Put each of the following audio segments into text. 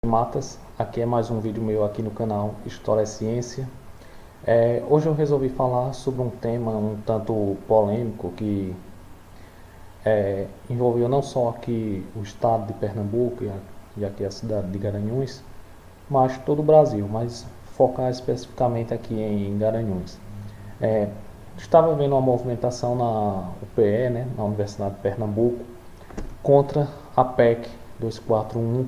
Matas, aqui é mais um vídeo meu aqui no canal História é Ciência. Hoje eu resolvi falar sobre um tema um tanto polêmico que envolveu não só aqui o estado de Pernambuco e aqui a cidade de Garanhuns, mas todo o Brasil, mas focar especificamente aqui em Garanhuns. Estava vendo uma movimentação na UPE, né, na Universidade de Pernambuco, contra a PEC 241,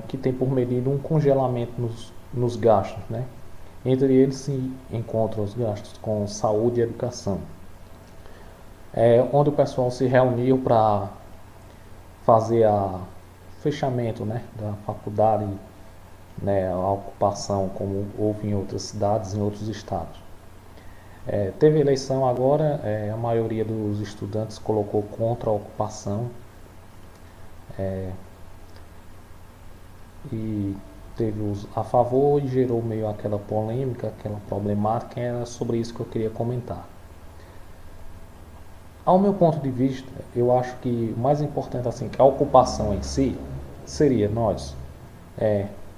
que tem por medida um congelamento nos gastos, né? Entre eles se encontram os gastos com saúde e educação, onde o pessoal se reuniu para fazer o fechamento, né, da faculdade, né, a ocupação, como houve em outras cidades, em outros estados. Teve eleição agora, a maioria dos estudantes colocou contra a ocupação, e teve os a favor e gerou meio aquela polêmica, aquela problemática. Era sobre isso que eu queria comentar. Ao meu ponto de vista, eu acho que o mais importante, assim, que a ocupação em si seria nós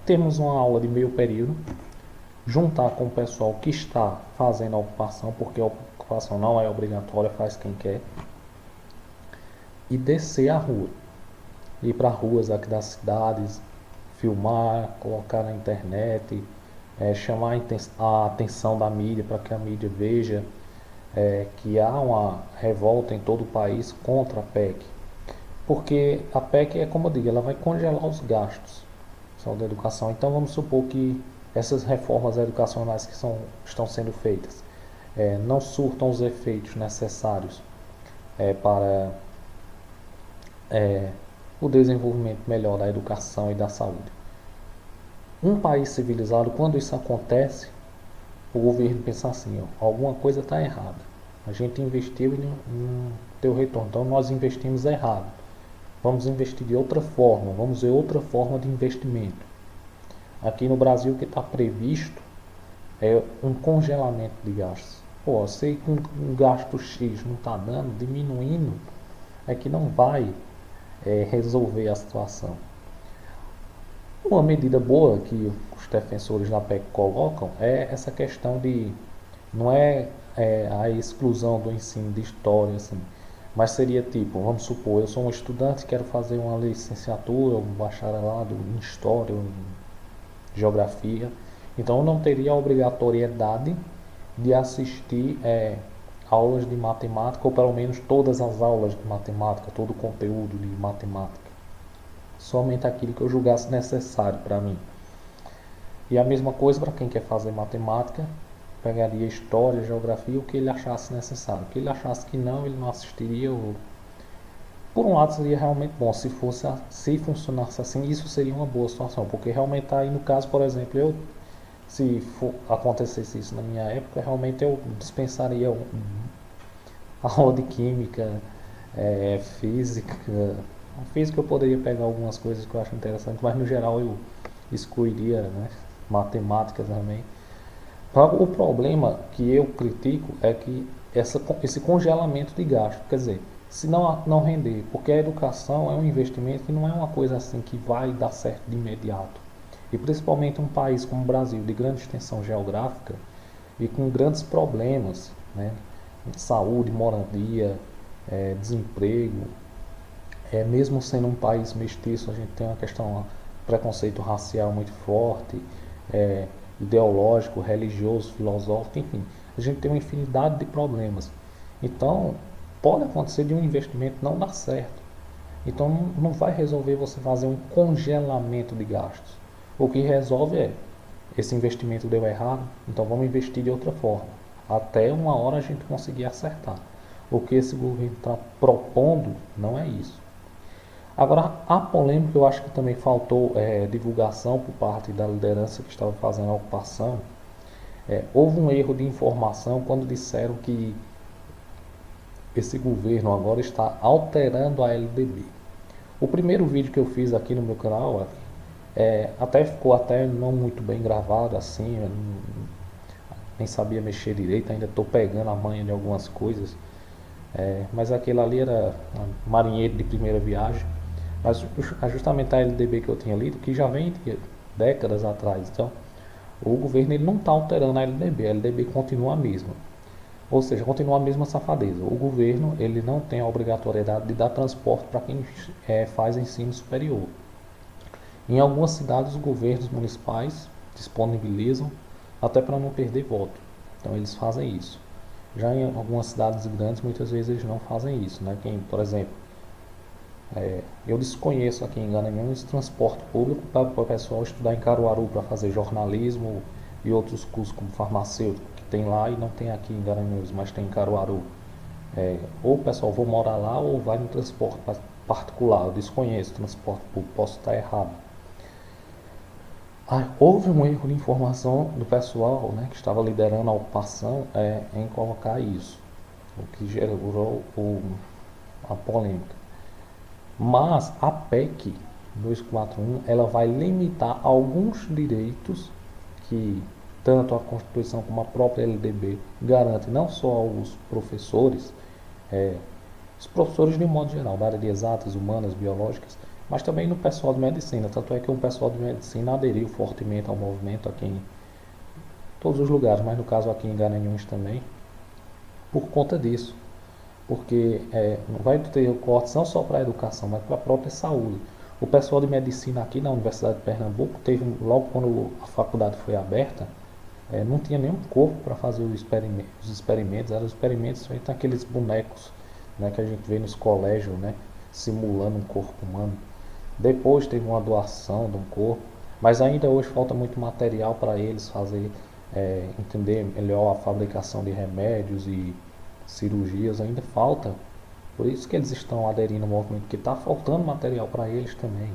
termos uma aula de meio período, juntar com o pessoal que está fazendo a ocupação, porque a ocupação não é obrigatória, faz quem quer, e descer a rua, ir para ruas aqui das cidades, filmar, colocar na internet, chamar a atenção da mídia para que a mídia veja que há uma revolta em todo o país contra a PEC. Porque a PEC é, como eu digo, ela vai congelar os gastos da educação. Então vamos supor que essas reformas educacionais que estão sendo feitas não surtam os efeitos necessários para o desenvolvimento melhor da educação e da saúde. Um país civilizado, quando isso acontece, o governo pensa assim, alguma coisa está errada. A gente investiu e não deu retorno, então nós investimos errado. Vamos investir de outra forma, vamos ver outra forma de investimento. Aqui no Brasil o que está previsto é um congelamento de gastos. Eu sei que um gasto X não está dando, diminuindo, é que não vai resolver a situação. Uma medida boa que os defensores da PEC colocam é essa questão de, não a exclusão do ensino de história, assim, mas seria tipo, vamos supor, eu sou um estudante e quero fazer uma licenciatura, um bacharelado em história, em geografia, então eu não teria a obrigatoriedade de assistir aulas de matemática, ou pelo menos todas as aulas de matemática, todo o conteúdo de matemática. Somente aquilo que eu julgasse necessário para mim. E a mesma coisa para quem quer fazer matemática, pegaria história, geografia, o que ele achasse necessário. O que ele achasse que não, ele não assistiria. Por um lado seria realmente bom, se funcionasse assim, isso seria uma boa situação, porque realmente aí no caso, por exemplo, se acontecesse isso na minha época, realmente eu dispensaria a aula de química, física. A física eu poderia pegar algumas coisas que eu acho interessantes, mas no geral eu excluiria, né, matemática também. O problema que eu critico é que esse congelamento de gasto, quer dizer, se não render, porque a educação é um investimento que não é uma coisa assim que vai dar certo de imediato. E principalmente um país como o Brasil, de grande extensão geográfica e com grandes problemas, né, saúde, moradia, desemprego. Mesmo sendo um país mestiço, a gente tem uma questão, preconceito racial muito forte, ideológico, religioso, filosófico, enfim. A gente tem uma infinidade de problemas. Então, pode acontecer de um investimento não dar certo. Então, não vai resolver você fazer um congelamento de gastos. O que resolve esse investimento deu errado, então vamos investir de outra forma. Até uma hora a gente conseguir acertar. O que esse governo está propondo não é isso. Agora, a polêmica, eu acho que também faltou divulgação por parte da liderança que estava fazendo a ocupação. Houve um erro de informação quando disseram que esse governo agora está alterando a LDB. O primeiro vídeo que eu fiz aqui no meu canal até ficou não muito bem gravado assim, eu nem sabia mexer direito, ainda estou pegando a manha de algumas coisas, mas aquele ali era marinheiro de primeira viagem. Mas justamente a LDB que eu tinha lido, que já vem de décadas atrás. Então, o governo ele não está alterando a LDB continua a mesma. Ou seja, continua a mesma safadeza. O governo ele não tem a obrigatoriedade de dar transporte para quem faz ensino superior. Em algumas cidades, os governos municipais disponibilizam até para não perder voto. Então, eles fazem isso. Já em algumas cidades grandes, muitas vezes eles não fazem isso. Né? Quem, por exemplo, eu desconheço aqui em Garanhuns esse transporte público para o pessoal estudar em Caruaru para fazer jornalismo e outros cursos como farmacêutico, que tem lá e não tem aqui em Garanhuns, mas tem em Caruaru. Ou o pessoal vai morar lá ou vai no transporte particular. Eu desconheço o transporte público, posso estar errado. Houve um erro de informação do pessoal, né, que estava liderando a ocupação em colocar isso, o que gerou a polêmica. Mas a PEC 241 ela vai limitar alguns direitos que tanto a Constituição como a própria LDB garante não só aos professores, os professores de modo geral, da área de exatas, humanas, biológicas, mas também no pessoal de medicina. Tanto é que o pessoal de medicina aderiu fortemente ao movimento aqui em todos os lugares, mas no caso aqui em Garanhuns também, por conta disso. Porque não vai ter cortes não só para a educação, mas para a própria saúde. O pessoal de medicina aqui na Universidade de Pernambuco teve, logo quando a faculdade foi aberta, não tinha nenhum corpo para fazer os experimentos, eram os experimentos feitos naqueles bonecos, né, que a gente vê nos colégios, né, simulando um corpo humano. Depois teve uma doação de um corpo, mas ainda hoje falta muito material para eles fazer, entender melhor a fabricação de remédios e cirurgias, ainda falta. Por isso que eles estão aderindo ao movimento, que está faltando material para eles também,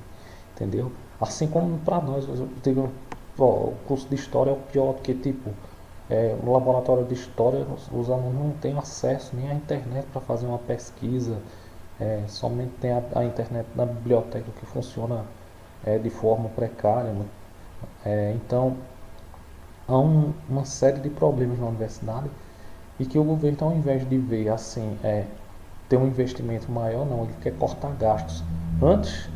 entendeu? Assim como para nós, eu digo, o curso de História é o pior, porque tipo, no laboratório de História os alunos não têm acesso nem à internet para fazer uma pesquisa, somente tem a internet na biblioteca que funciona de forma precária. Então, há uma série de problemas na universidade e que o governo, ao invés de ver assim, ter um investimento maior, não, ele quer cortar gastos. Antes,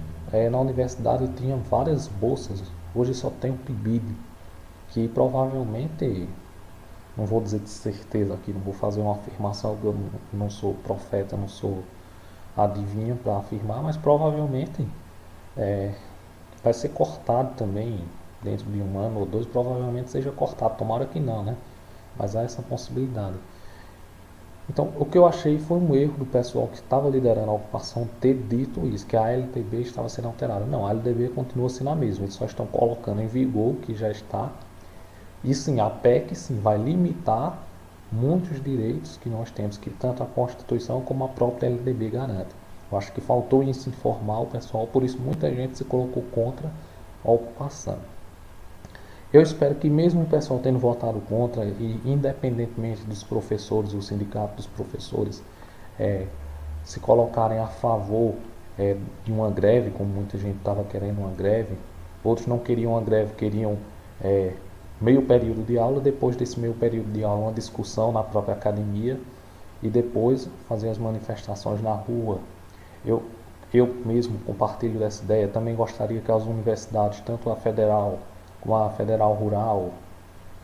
na universidade tinha várias bolsas, hoje só tem o PIBID, que provavelmente, não vou dizer de certeza aqui, não vou fazer uma afirmação, eu não sou profeta, não sou adivinho para afirmar, mas provavelmente vai ser cortado também, dentro de um ano ou dois, provavelmente seja cortado, tomara que não, né? Mas há essa possibilidade. Então, o que eu achei foi um erro do pessoal que estava liderando a ocupação ter dito isso, que a LDB estava sendo alterada. Não, a LDB continua sendo a mesma, eles só estão colocando em vigor o que já está. E sim, a PEC sim, vai limitar muitos direitos que nós temos, que tanto a Constituição como a própria LDB garante. Eu acho que faltou isso informar o pessoal, por isso muita gente se colocou contra a ocupação. Eu espero que mesmo o pessoal tendo votado contra, e independentemente dos professores, o sindicato dos professores, se colocarem a favor de uma greve, como muita gente estava querendo uma greve, outros não queriam uma greve, queriam meio período de aula, depois desse meio período de aula uma discussão na própria academia e depois fazer as manifestações na rua. Eu mesmo compartilho dessa ideia, também gostaria que as universidades, tanto a federal como a Federal Rural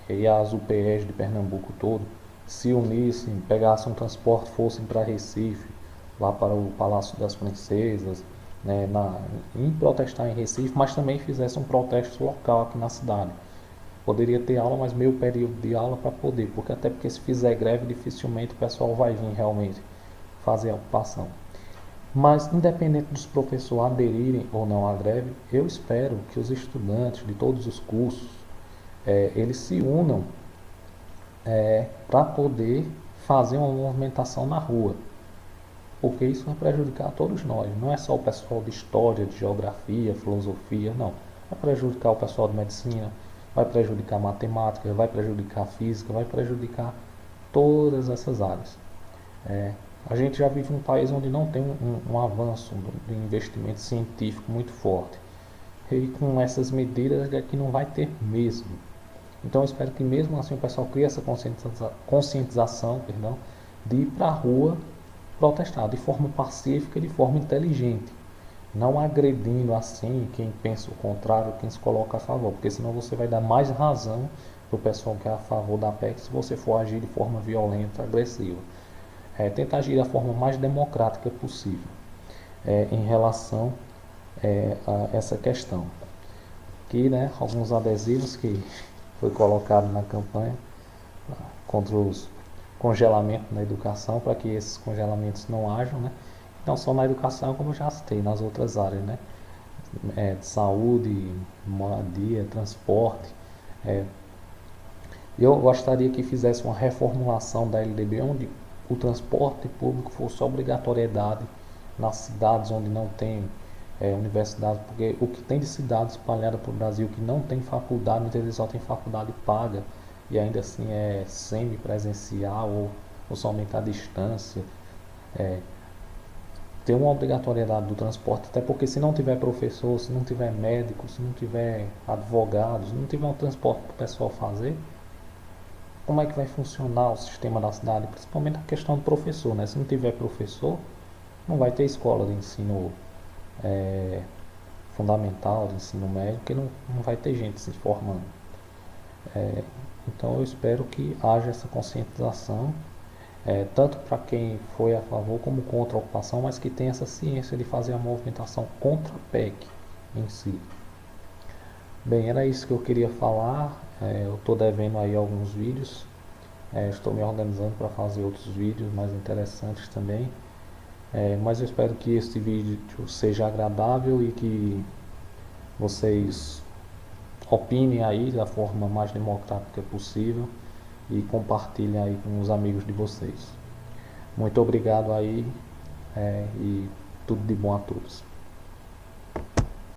e as UPEs de Pernambuco todo, se unissem, pegassem um transporte, fossem para Recife, lá para o Palácio das Princesas, né, em protestar em Recife, mas também fizessem um protesto local aqui na cidade. Poderia ter aula, mas meio período de aula para poder, até porque se fizer greve, dificilmente o pessoal vai vir realmente fazer a ocupação. Mas, independente dos professores aderirem ou não à greve, eu espero que os estudantes de todos os cursos, eles se unam para poder fazer uma movimentação na rua. Porque isso vai prejudicar todos nós, não é só o pessoal de história, de geografia, filosofia, não. Vai prejudicar o pessoal de medicina, vai prejudicar a matemática, vai prejudicar a física, vai prejudicar todas essas áreas. A gente já vive num país onde não tem um avanço de investimento científico muito forte. E com essas medidas é que não vai ter mesmo. Então eu espero que mesmo assim o pessoal crie essa conscientização, de ir para a rua protestar de forma pacífica e de forma inteligente. não agredindo assim quem pensa o contrário, quem se coloca a favor, porque senão você vai dar mais razão para o pessoal que é a favor da PEC se você for agir de forma violenta, agressiva. Tentar agir da forma mais democrática possível em relação a essa questão. Aqui, né, alguns adesivos que foi colocado na campanha contra os congelamentos na educação, para que esses congelamentos não hajam, né? Não só na educação, como eu já citei, nas outras áreas, né? De saúde, moradia, transporte. Eu gostaria que fizesse uma reformulação da LDB, onde o transporte público fosse obrigatoriedade nas cidades onde não tem universidade, porque o que tem de cidades espalhadas pelo Brasil que não tem faculdade, muitas vezes só tem faculdade paga e ainda assim é semi-presencial ou somente à distância. Ter uma obrigatoriedade do transporte, até porque se não tiver professor, se não tiver médico, se não tiver advogado, se não tiver um transporte para o pessoal fazer, como é que vai funcionar o sistema da cidade? Principalmente a questão do professor, né? Se não tiver professor, não vai ter escola de ensino fundamental, de ensino médio, porque não vai ter gente se formando. Então eu espero que haja essa conscientização, tanto para quem foi a favor como contra a ocupação, mas que tenha essa ciência de fazer a movimentação contra a PEC em si. Bem, era isso que eu queria falar. Eu estou devendo aí alguns vídeos. Estou me organizando para fazer outros vídeos mais interessantes também. Mas eu espero que este vídeo seja agradável e que vocês opinem aí da forma mais democrática possível e compartilhem aí com os amigos de vocês. Muito obrigado aí e tudo de bom a todos.